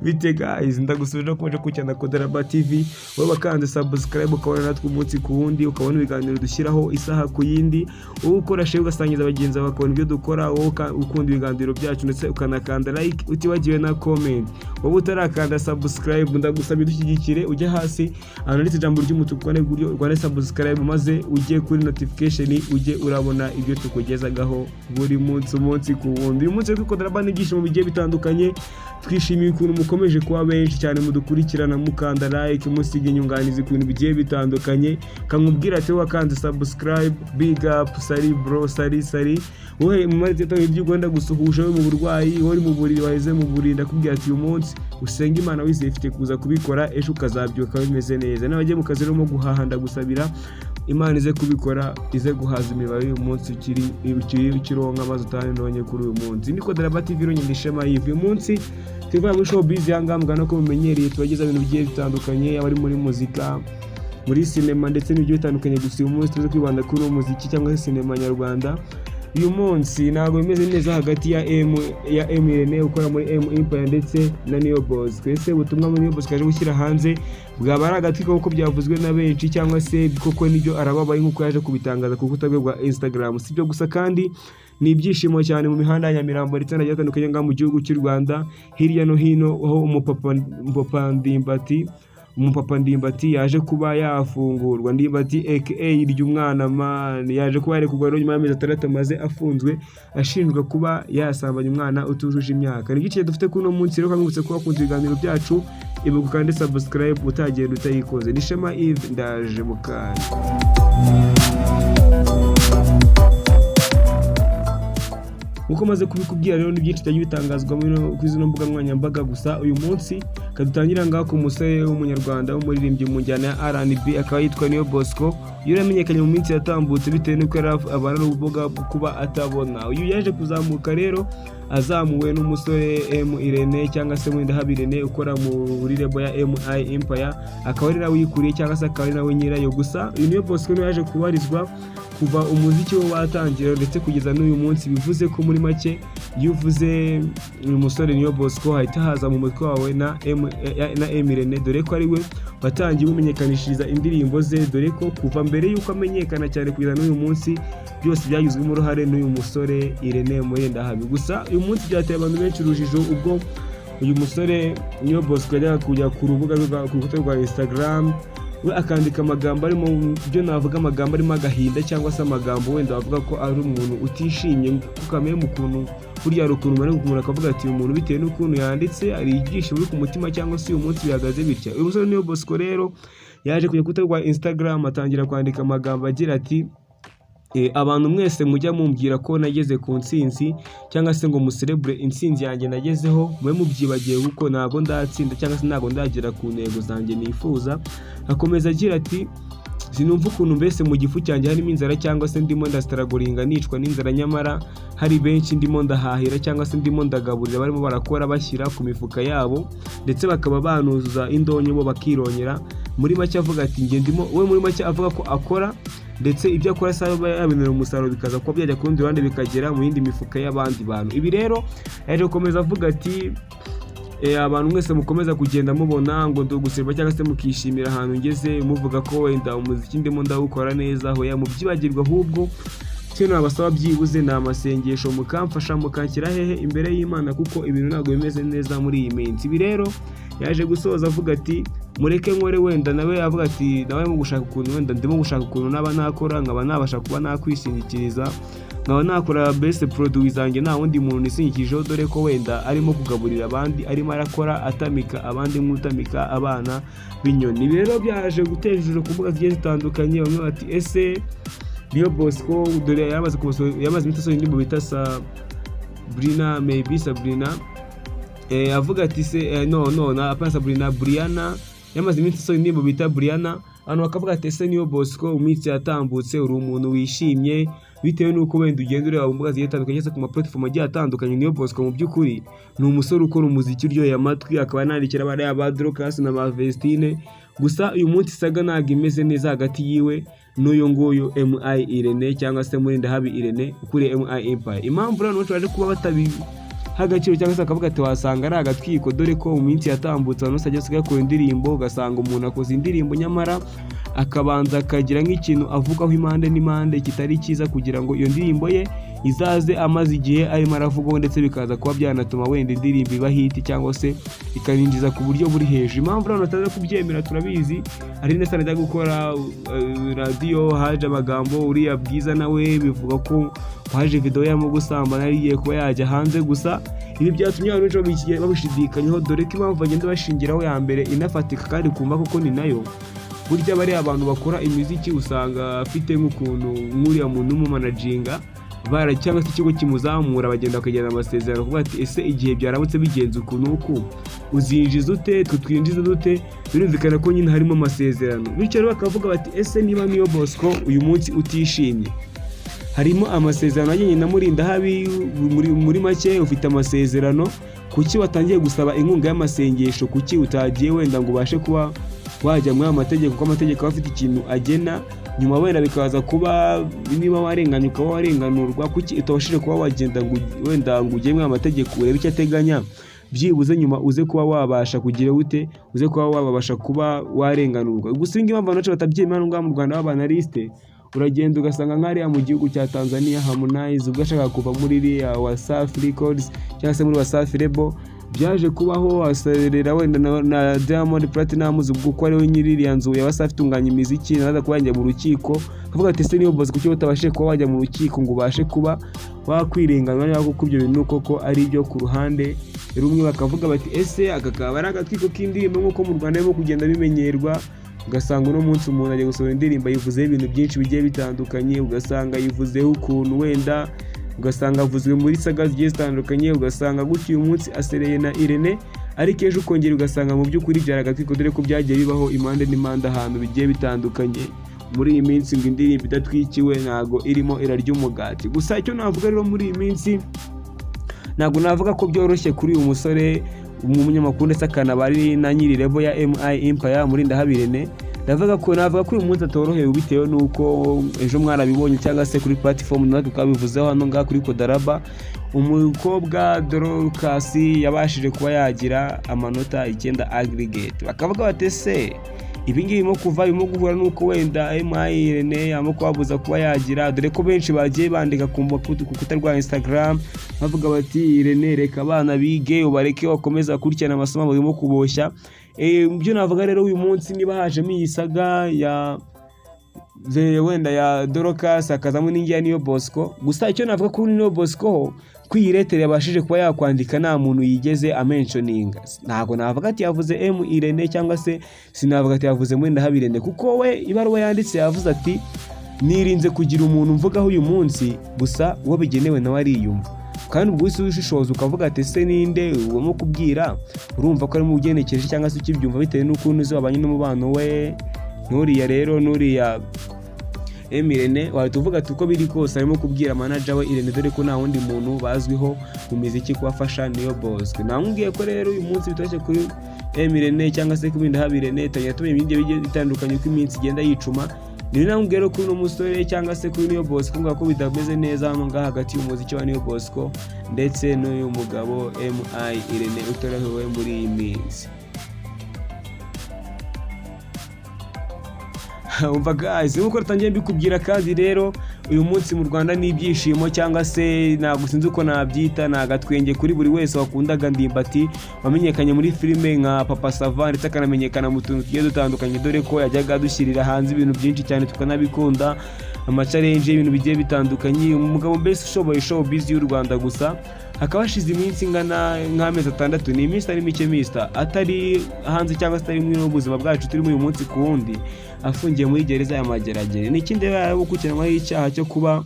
Bite guys, ndagusubira ko kucyana Kodaraba TV, wowe bakanze subscribe ukabona natwe umunsi ku wundi, ukabona ibiganiro dushyiraho isaha ku yindi, wowe ukora share ugasangiza abagenzi bakabona ibyo dukora, wowe ukunda ibiganiro byacu ndetse ukanakanda like utibagiwe na comment. Wowe utarakanda subscribe ndagusabye dushyigikire, ujye hasi anditse ijambo ry'umutuku kone rwa subscribe maze ujye kuri notification ujye urabona ibyo tukugezagaho buri umunsi ku wundi. Uyu munsi Kodaraba n'ibyishimo bigiye bitandukanye, twishimiye ukuntu mukomeje kuba benshi cyane mudukurikirana mukanda like musiga inyunganizi ku bintu bigiye bitandukanye. Kankubwira ati wakanze subscribe, big up, sari bro, sari wowe mumaze ibyo Rwanda gusuhuje mu burwayi, wari mu buriri waheze mu burinda kubwira ati uyu munsi usenga Imana wizeye ifite kuza kubikora ejo ukazabyuka bimeze neza. N'abagiye mu kazi rero guhaha ndagusabira Imana ize kubikora, ize guhaza imibare uyu munsi ukironka maze utanonye kuri uyu munsi. Niko Kodaraba TV ronye ndishema yivuye munsi tuvuga muri showbiz yangambwa no kumenyereye tubageza ibintu bigiye bitandukanye, abari muri muzika, muri cinema ndetse n'ibyo bitandukanye. Gusa uyu munsi tuze kwibanda kuri muziki cyangwa se cinema nyarwanda. Uyu munsi ntabwo bimeze neza hagati ya M Irene ukora muri M Empire ndetse na Neo Boss. Twese ubutumwa muri Neo Boss kaje gushyira hanze bwaba ari agati kuko byavuzwe na benshi, cyangwa se koko nibyo arababaye nkuko yaje kubitangaza ku rukuta rwa Instagram. Sibyo gusa kandi ni ibyishimo cyane mu mihanda ya Nyamirambo ndetse n'ahatandukanye nga mu gihugu cy'u Rwanda hirya no hino, aho umupapa Ndimbati yaje kuba yafungurwa. Ndimbati aka iry'umwana man yaje kuba yarekugwa nyuma y'amezi 6 maze afunzwe ashinjwa kuba yasambanya umwana utujuje imyaka. Ni gice dufite kuno munsi rero kangutse kuba kunze ibiganiro byacu, ibuka kandi subscribe utagenda utayikoze. Ni Shema Eve ndaje mukanya. Uko maze kubikubwira rero ni byinshi cyagiye bitangazwa kuri zino mbuga nkoranyambaga. Gusa uyu munsi kadutangira ngaho ku musore w'umunyarwanda w'umuririmbyi mu njyana ya R&B akaba yitwa Neo Bosco. Yuramenyekanye mu minsi yatambutse bitewe n'uko abana n'ubuvuga kuba atabona. Uyu yaje kuzamuka rero azamuwe n'umusore M Irene cyangwa se Mwenda Habirene ukora muri lebo ya MI Empire, akaba ari nawe yikuriye cyangwa se akaba ari nawe nyirayo. Gusa uyu Neo Bosco yaje kubarizwa kuva umuziki wo watangira ndetse kugeza n'uyu munsi, bivuze ko muri make iyo uvuze uyu musore Neo Bosco hahita haza mu mutwe wawe na M Irene, dore ko ari we watangiye umenyekanishiriza indirimbo ze, dore ko kuva mbere y'uko amenyekana cyane kugeza n'uyu munsi byose byagizwemo uruhare n'uyu musore Irene Mwenda Habi. Gusa uyu munsi byateye abantu benshi urujijo ubwo uyu musore Neo Bosco yajyaga kujya ku rubuga rwa Instagram we akandika amagambo arimo byo navuga amagambo arimo agahinda, cyangwa se amagambo wenda bavuga ko ari umuntu utishimye kukameye mu kuntu burya rukuntu umuntu akavuga ati uyu muntu bitewe n'ukuntu yanditse ari ibyishimo biri ku mutima cyangwa se uyu munsi bihagaze bitya. Uyu musore Neo Bosco rero yaje kujya kutarwa Instagram atangira kwandika amagambo agira ati abantu mwese mujya mumbwira ko nageze ku ntsinzi cyangwa se ngo mucelebrate intsinzi yanjye nagezeho, mwe mubyibagiye kuko ntago ndatsinda cyangwa se ntago ndagera ku ntego zanjye nifuza. Akomeza agira ati sinumva ukuntu mbese mu gifu cyanjye harimo inzara cyangwa se ndimo ndastaragoringa nicwa n'inzara, nyamara hari benshi ndimo ndahahira cyangwa se ndimo ndagaburira barimo barakora bashyira ku mifuka yabo ndetse bakaba banuzuza indonyo bo bakironyera. Muri make avuga ati nge ndimo we muri make avuga ko akora ndetse ibyo akora saba yabinera umusaruro bikaza kuba byajya ku rundi ruhande bikagera mu yindi mifuka y'abandi bantu. Ibi rero yaje gukomeza avuga ati abantu mwese mukomeza kugenda mubona ngo ndugusirwa cyangwa se mukishimira ahantu ngeze muvuga ko wenda umuziki ndimo ndawukora neza, aho mubyibagirwa ahubwo cyo nabasaba byibuze na amasengesho mukamfasha mukanshyira hehe imbere y'Imana kuko ibintu ntabwo bimeze neza muri iyi minsi. Ibi rero yaje gusoza avuga ati mureke nkore wenda nawe avuga ati nawe mu gushaka ukuntu wenda ndimo gushaka ukuntu naba nakora nkaba nabasha kuba nakwishingikiriza, nkaba nakora best produit zanjye nta wundi muntu nisingikirijeho, dore ko wenda arimo kugaburira abandi, arimo arakora atamika abandi nk'utamika abana b'inyoni. Ibi rero byaje gutejura ku mbuga zigiye zitandukanye. Bamwe bati ese Neo Bosco dore yamaze imitaso indirimbo bita Sabrina, maybe Sabrina avuga ati se no na apana Sabrina, Brianna yamaze imitaso indirimbo bita Brianna. Abantu bakavuga ati ese Neo Bosco umunsi yatambutse uri umuntu wishimye bitewe n'uko wenda ugenda ureba mu mbuga zigiye zitandukanye ku ma platform agiye atandukanye. Neo Bosco mu by'ukuri ni umusore ukora umuziki uryoheye amatwi, akaba yanandikira abari Abadrocas na Vestine. Gusa uyu munsi saga ntago imeze neza hagati yiwe n'uyu nguyu MI Irene cyangwa se Mwenda Habi Irene ukuriye MI Empire. Impamvu rero baje kuba h'agaciro cyangwa se akavuga ati wasanga ari agatwiko, dore ko mu minsi yatambutse abantu bose ajya gukora indirimbo ugasanga umuntu akoze indirimbo nyamara akabanza akagira nk'ikintu avugaho impande n'impande kitari cyiza kugira ngo iyo ndirimbo ye izaze amaze igihe arimo aravugaho, ndetse bikaza kuba byanatuma wenda indirimbo iba hiti cyangwa se ikaninjiza ku buryo buri hejuru. Impamvu rero bataza kubyemera turabizi, ari ndetse anajya gukora radiyo haje amagambo uriya Bwiza nawe bivuga ko haje video yamo gusambana yariye kuba yajya hanze, gusa ibi byatumye abantu benshi babishidikanyaho, dore ko impamvu bagenda bashingiraho ya mbere inafatika kandi kumva koko ni nayo, burya bari abantu bakora imiziki usanga afite nk'ukuntu nk'uriya muntu w'umumanaginga cyangwa se ikigo kimuzamura bagenda bakagirana amasezerano kuvuga ati ese igihe byaramutse bigenze ukuntu uku uzinjiza ute, twe twinjiza dute, birumvikana ko nyine harimo amasezerano. Bityo rero bakavuga bati ese niba Neo Bosco uyu munsi utishimye, harimo amasezerano ajyanye na Murindahabi, muri make ufite amasezerano, kuki watangiye gusaba inkunga y'amasengesho, kuki utagiye wenda ngo ubashe kuba wajya muri amategeko, kuko amategeko afite ikintu agena, nyuma wenda bikaza kuba niba warenganye ukaba warenganurwa, kuki utabashije kuba wagenda ngo wenda ngo ujye muri amategeko urebe icyo ateganya, byibuze nyuma uze kuba wabasha kugira ute, uze kuba wabasha kuba warenganurwa. Gusa ingi impamvu abantu batabyemera ngaha mu Rwanda b'abanaliste, uragenda ugasanga nk'ariya mu gihugu cya Tanzania Harmonize ubwo ashaka kuva muri iriya Wasafi Records cyangwa se muri Wasafi Label, byaje kubaho aserera wenda na Diamond Platnumz ubwo ari we nyiri iriya nzu ya Wasafi itunganya imiziki, naza kuba yajya mu rukiko akavuga ati ese Neo Bosco kuki utabashe kuba wajya mu rukiko ngo ubashe kuba wakwirenganura, kuko ibyo bintu koko ari byo ku ruhande rumwe. Bakavuga bati ese akakaba ari agatwiko k'indirimbo nk'uko mu Rwanda barimo kugenda bimenyerwa, ugasanga uno munsi umuntu agiye gusohora indirimbo yivuzeho ibintu byinshi bigiye bitandukanye, ugasanga yivuzeho ukuntu wenda, ugasanga avuzwe muri saga zigiye zitandukanye, ugasanga gutyo uyu munsi asereye na Irene, ariko ejo ukongera ugasanga mu by'ukuri byari agatwiko, dore ko byagiye bibaho impande n'impande ahantu bigiye bitandukanye. Muri iyi minsi ngo indirimbo idatwikiwe ntago irimo irarya umugati. Gusa icyo navuga rero muri iyi minsi, ntago navuga ko byoroshye kuri uyu musore umunyamakuru ndetse akanaba ari na nyiri level ya MI Empire Murindahabi Irene. Navuga ko uyu munsi atorohewe bitewe nuko ejo mwarabibonye cyangwa se kuri platform natwe twabivuzeho hano ngaha kuri Kodaraba, umukobwa Dorcas yabashije kuba yagira amanota 9 aggregate. Bakavuga bati se ibi ngibi birimo kuva birimo guhura nuko wenda MI Irene yamo kwabuza kuba yagira, dore ko benshi bagiye bandika ku rukuta rwa Instagram bavuga bati Irene reka abana bige ubareke bakomeza kurikirana amasomo barimo kuboshya. Byo navuga rero uyu munsi niba hajemo iyi saga ya wenda ya Dorcas akazamo n'ingiya Neo Bosco, gusa icyo navuga kuri Neo Bosco kwiyiretere yabashije kuba yakwandika nta muntu yigeze amentioninga. Ntago navuga ati yavuze M Irene cyangwa se sinavuga ati yavuze Murindahabi Irene, kuko we ibaruwa yanditse yavuze ati nirinze kugira umuntu mvugaho uyu munsi, gusa uwo bigenewe nawe ariyumva. Kandi ubwo wese ushishoza ukavuga ati se ninde urimo kubwira, urumva ko ari mu bugenekereje cyangwa se ukibyumva bitewe n'ukuntu uzi wabanye n'umubano we nuriya rero nuriya Irene, wahita uvuga ati uko biri kose arimo kubwira manager we Irene, dore ko nta wundi muntu bazwiho mu muziki kubafasha Neo Bosco. Namubwiye ko rero uyu munsi bitoshye kuri Irene cyangwa se Murindahabi Irene, tanya tumenye ibindi bigiye bitandukanye uko iminsi igenda yicuma. Ni namubwiye rero kuri uno musore cyangwa se kuri Neo Bosco ngo ko bidameze neza hano ngaha hagati y'umuziki wa Neo Bosco ndetse n'uyu mugabo MI Irene utorohewe muri iyi minsi. Umva guys, nkuko natangiye mbikubwira kandi rero uyu munsi mu Rwanda ni ibyishimo cyangwa se ntabwo sinzi uko nabyita, nagatwenge kuri buri wese wakundaga Ndimbati wamenyekanye muri filime nka Papa Sava ndetse akanamenyekana mu tuntu tugiye dutandukanye, dore ko yajyaga dushyirira hanze ibintu byinshi cyane tukanabikunda, ama-challenge y'ibintu bigiye bitandukanye. Umugabo mbese ushoboye showbiz y'u Rwanda, gusa hakaba hashize iminsi ingana nk'amezi 6, ni iminsi ari mike Mr. atari hanze cyangwa se atari mu buzima bwacu turimo uyu munsi ku wundi, afungiye muri gereza ya Mageragere. Ni ikindi rero gukurikiranwaho icyaha cyo kuba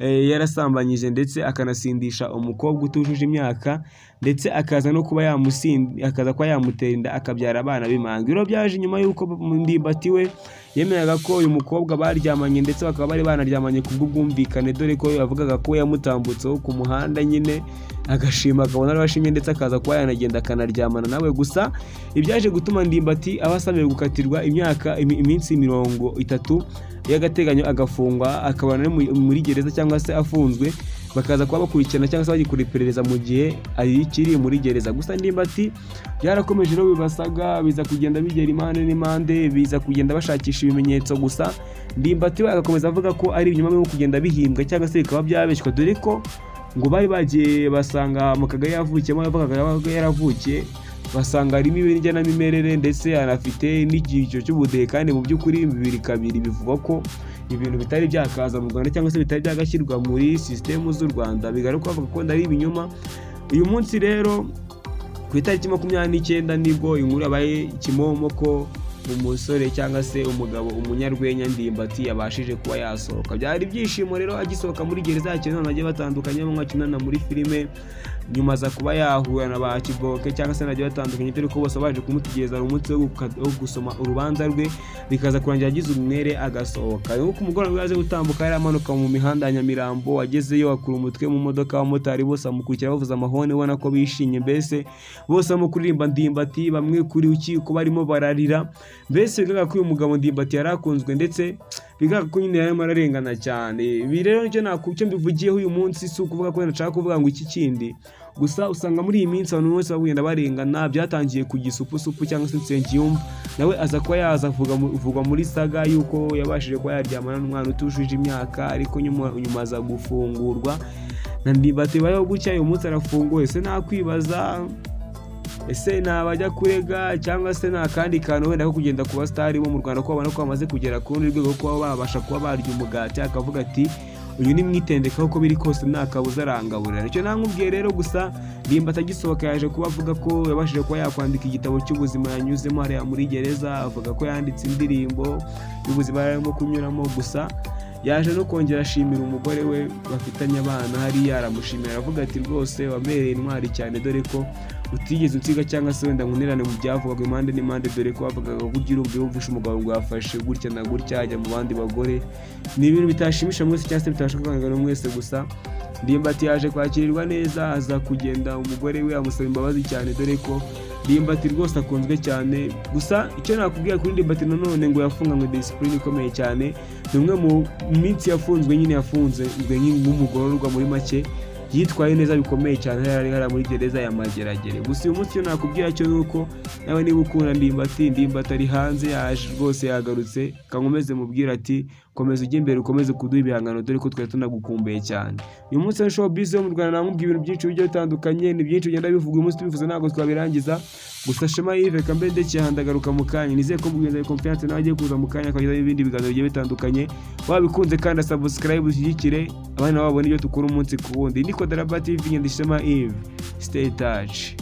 yarasambanyije ndetse akanasindisha umukobwa utujuje imyaka, ndetse akaza no kuba akaza kuba yamutera inda akabyara abana b'imanga. Biro byaje nyuma y'uko Ndimbati we yemeraga ko uyu mukobwa baryamanye ndetse bakaba bari banaryamanye ku bw'ubwumvikane, dore ko yavugaga ko yamutambutseho ku muhanda nyine agashima akabona arabashimye ndetse akaza kuba yanagenda akanaryamana nawe. Gusa ibyaje gutuma Ndimbati abasabiye gukatirwa iminsi 30 y'agateganyo agafungwa akabana muri gereza cyangwa se afunzwe, bakaza kuba bakurikirana cyangwa se bagikora iperereza mu gihe kiri muri gereza. Gusa Ndimbati byarakomeje no bibasaga, biza kugenda bigera impande n'impande, biza kugenda bashakisha ibimenyetso. Gusa Ndimbati agakomeza avuga ko ari ibinyoma byo kugenda bihimbwa cyangwa se bikaba byabeshywa, dore ko ngo bari bagiye basanga mu kagari yavukiyemo, yaravukiye basanga harimo ibiryanamimerere ndetse anafite n'icyiciro cy'ubudehe, kandi mu by'ukuri bibiri kabiri bivugwa ko ibintu bitari byakaza mu Rwanda cyangwa se bitari byagashyirwa muri sisitemu z'u Rwanda, bigaruka bavuga ko ari ibinyoma. Uyu munsi rero ku itariki 29 nibwo inkuru yabaye kimomo ko umusore cyangwa se umugabo umunyarwenya Ndimbati yabashije kuba yasohoka. Byari ibyishimo rero agisohoka muri gereza yakino nagiye batandukanye mu mwakinana muri filime, nyuma za kuba yahura na ba Kiboke cyangwa se nagiye batandukanye, dore ko bose baje kumutegereza umunsi wo gusoma urubanza rwe, bikaza kurangira agize umwere agasohoka. Nuko umugoroba yaje gutambuka yari amanuka mu mihanda ya Nyamirambo, agezeyo akura umutwe mu modoka, abamotari bose bamukurikira bavuza amahone, ubona ko bishimye, mbese bose bamukuririmba Ndimbati, bamwe kuri ukiko barimo bararira. Mbese bigaga ko uyu mugabo Ndimbati yarakunzwe, ndetse bigaga ko nyine yarimo ararengana cyane. Ibi rero cyo nakucyo mbivugiyeho uyu munsi, si ukuvuga ko nashaka kuvuga ngo iki kindi, gusa usanga muri iyi minsi abantu bose bagenda barengana. Byatangiye ku gisupusupu cyangwa se Nsengiyumva, nawe aza kuba yaza vuga muri saga yuko yabashije kuba yaryamana n'umwana utujuje imyaka, ariko nyuma aza gufungurwa na Ndimbati. Bayo gutya uyu munsi arafunguwe, se nakwibaza ese nabajya kurega cyangwa se nta kandi kantu wenda ko kugenda ku basitari bo mu Rwanda ko babona ko bamaze kugera ku rundi rwego ko babasha kuba barya umugati, akavuga ati uyu ni mwitendeka uko biri kose nta kabuza arangaburira. Nicyo nankubwiye rero. Gusa Ndimbati agisohoka yaje kuba avuga ko yabashije kuba yakwandika igitabo cy'ubuzima yanyuzemo hariya muri gereza, avuga ko yanditse indirimbo y'ubuzima yarimo kunyuramo. Gusa yaje no kongera ashimira umugore we bafitanye abana hariya, aramushimira aravuga ati rwose wabereye intwari cyane, dore ko utigeze unsiga cyangwa se wenda nkunirane mu byavugwaga impande n'impande, dore ko bavugaga ko ugira umvisha umugabo ngo yafashe gutya na gutya ajya mu bandi bagore. Ni ibintu bitashimisha mwese cyangwa se bitashoboka kuganira mwese. Gusa Ndimbati yaje kwakirirwa neza, aza kugenda umugore we amusaba imbabazi cyane, dore ko Ndimbati rwose akunzwe cyane. Gusa icyo nakubwira kuri Ndimbati nanone ngo yafunganywe discipline ikomeye cyane, ni umwe mu minsi yafunzwe, nyine yafunzwe nk'umugororwa muri make, yitwaye neza bikomeye cyane hari muri gereza ya Mageragere. Gusa uyu munsi icyo nakubwira cyo nuko nawe niba ukunda Ndimbati ari hanze, yaje rwose yagarutse, kankomeze mubwira ati komeza ujye imbere, ukomeze kuduha ibihangano, dore ko twari tunagukumbuye cyane. Uyu munsi showbiz yo mu Rwanda namubwiye ibintu byinshi bigiye bitandukanye, ni byinshi ugenda bivuga uyu munsi tubivuze ntabwo twabirangiza. Gusa Shema Yves Kambere ndetse handagaruka mu kanya, nizeye ko mugeze confiance nawe agiye kuza mu kanya akagira ibindi biganiro bigiye bitandukanye. Wabikunze kandi subscribe ushyigikire abana babone ibyo dukora umunsi ku wundi. Niko Daraba TV, Shema Yves, stay touch.